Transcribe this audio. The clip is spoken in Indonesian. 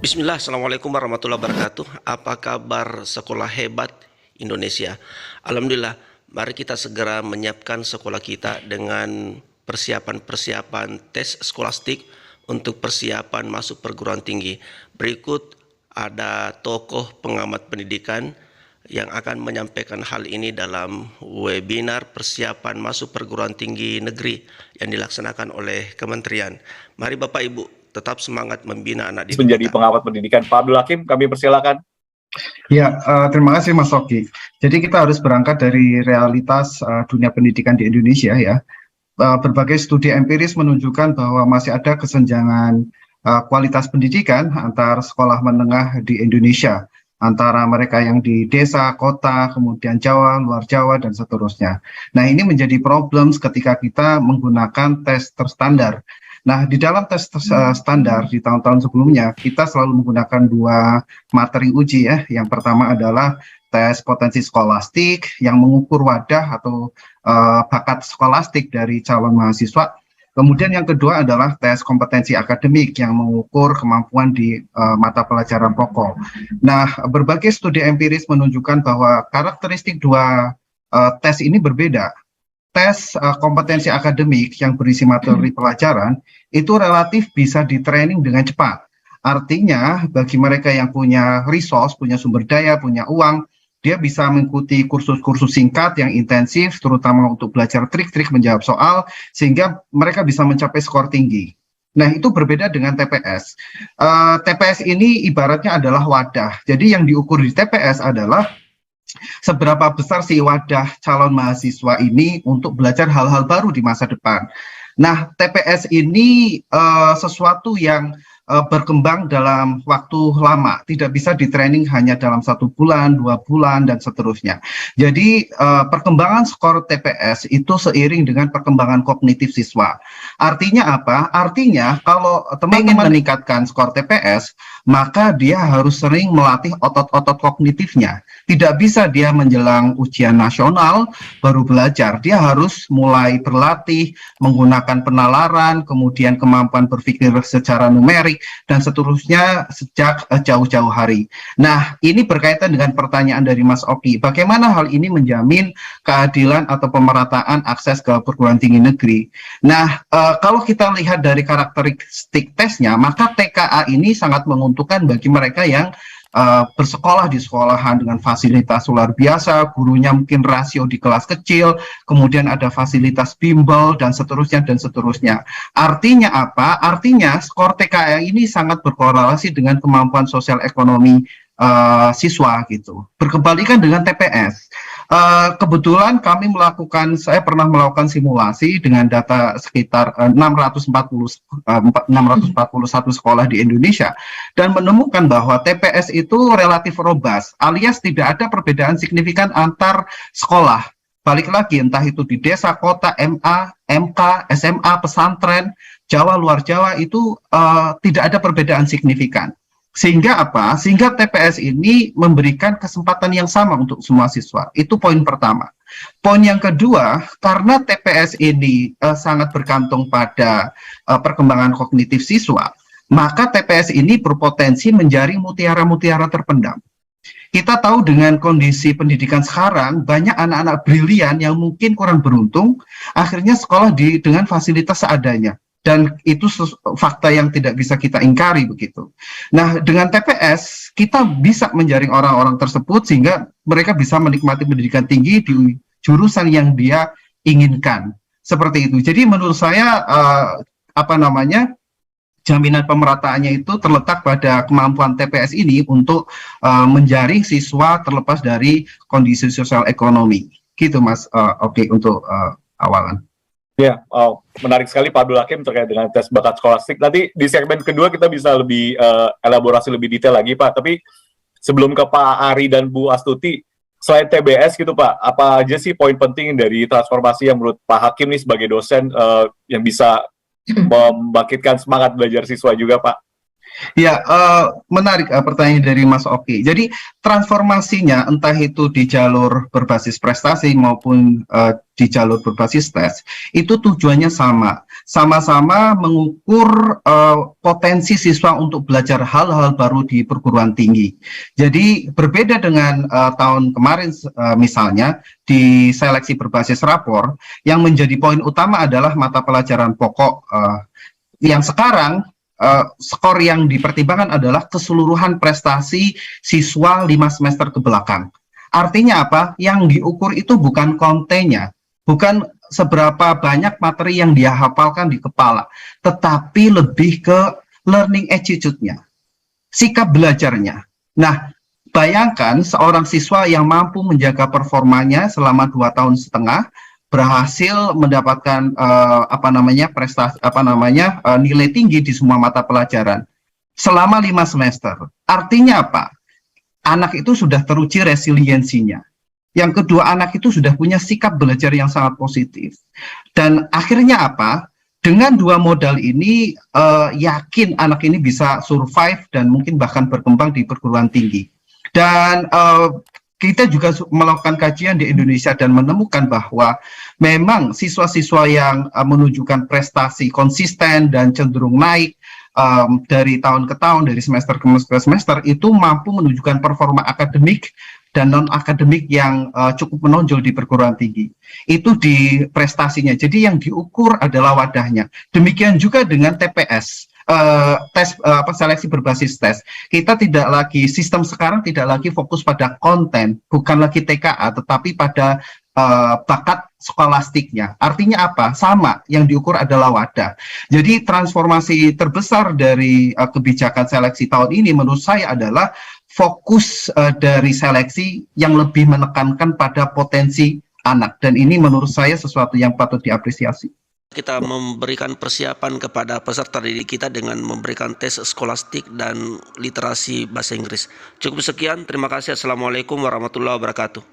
Bismillah, Assalamualaikum warahmatullahi wabarakatuh. Apa kabar sekolah hebat Indonesia? Alhamdulillah, mari kita segera menyiapkan sekolah kita dengan persiapan-persiapan tes skolastik untuk persiapan masuk perguruan tinggi. Berikut ada tokoh pengamat pendidikan yang akan menyampaikan hal ini dalam webinar persiapan masuk perguruan tinggi negeri yang dilaksanakan oleh Kementerian. Mari Bapak Ibu tetap semangat membina anak didik menjadi kita. pengamat pendidikan. Pak Abdul Hakim, kami persilakan. Ya, terima kasih Mas Oki. Jadi kita harus berangkat dari realitas dunia pendidikan di Indonesia ya. Berbagai studi empiris menunjukkan bahwa masih ada kesenjangan kualitas pendidikan antar sekolah menengah di Indonesia, antara mereka yang di desa, kota, kemudian Jawa, luar Jawa, dan seterusnya. Nah, ini menjadi problem ketika kita menggunakan tes terstandar. Nah, di dalam tes standar di tahun-tahun sebelumnya, kita selalu menggunakan dua materi uji ya. Yang pertama adalah tes potensi skolastik yang mengukur wadah atau bakat skolastik dari calon mahasiswa. Kemudian yang kedua adalah tes kompetensi akademik yang mengukur kemampuan di mata pelajaran pokok. Nah, berbagai studi empiris menunjukkan bahwa karakteristik dua tes ini berbeda. Tes kompetensi akademik yang berisi materi pelajaran itu relatif bisa di-training dengan cepat. Artinya bagi mereka yang punya resource, punya sumber daya, punya uang, dia bisa mengikuti kursus-kursus singkat yang intensif, terutama untuk belajar trik-trik menjawab soal, sehingga mereka bisa mencapai skor tinggi. Nah, itu berbeda dengan TPS. TPS ini ibaratnya adalah wadah. Jadi yang diukur di TPS adalah seberapa besar sih wadah calon mahasiswa ini untuk belajar hal-hal baru di masa depan. Nah, TPS ini sesuatu yang berkembang dalam waktu lama, tidak bisa di-training hanya dalam 1 bulan, 2 bulan, dan seterusnya. Jadi perkembangan skor TPS itu seiring dengan perkembangan kognitif siswa. Artinya apa? Artinya kalau teman-teman meningkatkan skor TPS, maka dia harus sering melatih otot-otot kognitifnya. Tidak bisa dia menjelang ujian nasional baru belajar. Dia harus mulai berlatih, menggunakan penalaran, kemudian kemampuan berpikir secara numerik, dan seterusnya sejak jauh-jauh hari. Nah, ini berkaitan dengan pertanyaan dari Mas Oki. Bagaimana hal ini menjamin keadilan atau pemerataan akses ke perguruan tinggi negeri? Nah, kalau kita lihat dari karakteristik tesnya, maka TKA ini sangat menguntungkan bagi mereka yang bersekolah di sekolahan dengan fasilitas luar biasa, gurunya mungkin rasio di kelas kecil, kemudian ada fasilitas bimbel, dan seterusnya, dan seterusnya. Artinya apa? Artinya skor TKA ini sangat berkorelasi dengan kemampuan sosial ekonomi siswa gitu. Berkebalikan dengan TPS. Kebetulan saya pernah melakukan simulasi dengan data sekitar 641 sekolah di Indonesia dan menemukan bahwa TPS itu relatif robust, alias tidak ada perbedaan signifikan antar sekolah. Balik lagi, entah itu di desa, kota, MA, MK, SMA, pesantren, Jawa, luar Jawa, itu tidak ada perbedaan signifikan. Sehingga apa? Sehingga TPS ini memberikan kesempatan yang sama untuk semua siswa. Itu poin pertama. Poin yang kedua, karena TPS ini sangat bergantung pada perkembangan kognitif siswa, maka TPS ini berpotensi menjaring mutiara-mutiara terpendam. Kita tahu dengan kondisi pendidikan sekarang, banyak anak-anak brilian yang mungkin kurang beruntung, akhirnya sekolah dengan fasilitas seadanya. Dan itu fakta yang tidak bisa kita ingkari begitu. Nah, dengan TPS, kita bisa menjaring orang-orang tersebut sehingga mereka bisa menikmati pendidikan tinggi di jurusan yang dia inginkan. Seperti itu. Jadi menurut saya, jaminan pemerataannya itu terletak pada kemampuan TPS ini untuk menjaring siswa terlepas dari kondisi sosial ekonomi. Gitu Mas, Oke, untuk awalan. Ya, menarik sekali Pak Abdul Hakim terkait dengan tes bakat skolastik. Nanti di segmen kedua kita bisa lebih elaborasi lebih detail lagi Pak. Tapi sebelum ke Pak Ari dan Bu Astuti, selain TBS gitu Pak, apa aja sih poin penting dari transformasi yang menurut Pak Hakim nih sebagai dosen yang bisa membangkitkan semangat belajar siswa juga Pak? Ya, menarik pertanyaan dari Mas Oki. Jadi transformasinya entah itu di jalur berbasis prestasi maupun di jalur berbasis tes, itu tujuannya sama. Sama-sama mengukur potensi siswa untuk belajar hal-hal baru di perguruan tinggi. Jadi berbeda dengan tahun kemarin misalnya di seleksi berbasis rapor, yang menjadi poin utama adalah mata pelajaran pokok yang sekarang skor yang dipertimbangkan adalah keseluruhan prestasi siswa 5 semester ke belakang. Artinya apa? Yang diukur itu bukan kontennya, bukan seberapa banyak materi yang dia hafalkan di kepala, tetapi lebih ke learning attitude-nya, sikap belajarnya. Nah, bayangkan seorang siswa yang mampu menjaga performanya selama 2 tahun setengah, berhasil mendapatkan prestasi nilai tinggi di semua mata pelajaran selama 5 semester. Artinya apa? Anak itu sudah teruji resiliensinya. Yang kedua, anak itu sudah punya sikap belajar yang sangat positif. Dan akhirnya apa? Dengan dua modal ini, yakin anak ini bisa survive dan mungkin bahkan berkembang di perguruan tinggi. Dan kita juga melakukan kajian di Indonesia dan menemukan bahwa memang siswa-siswa yang menunjukkan prestasi konsisten dan cenderung naik dari tahun ke tahun, dari semester ke semester, itu mampu menunjukkan performa akademik dan non-akademik yang cukup menonjol di perguruan tinggi. Itu di prestasinya. Jadi yang diukur adalah wadahnya. Demikian juga dengan TPS. Seleksi berbasis tes. Kita tidak lagi, sistem sekarang tidak lagi fokus pada konten, bukan lagi TKA, tetapi pada bakat skolastiknya. Artinya apa? Sama, yang diukur adalah wadah. Jadi transformasi terbesar dari kebijakan seleksi tahun ini menurut saya adalah fokus dari seleksi yang lebih menekankan pada potensi anak. Dan ini menurut saya sesuatu yang patut diapresiasi. Kita memberikan persiapan kepada peserta didik kita dengan memberikan tes skolastik dan literasi bahasa Inggris. Cukup sekian, terima kasih. Assalamualaikum warahmatullahi wabarakatuh.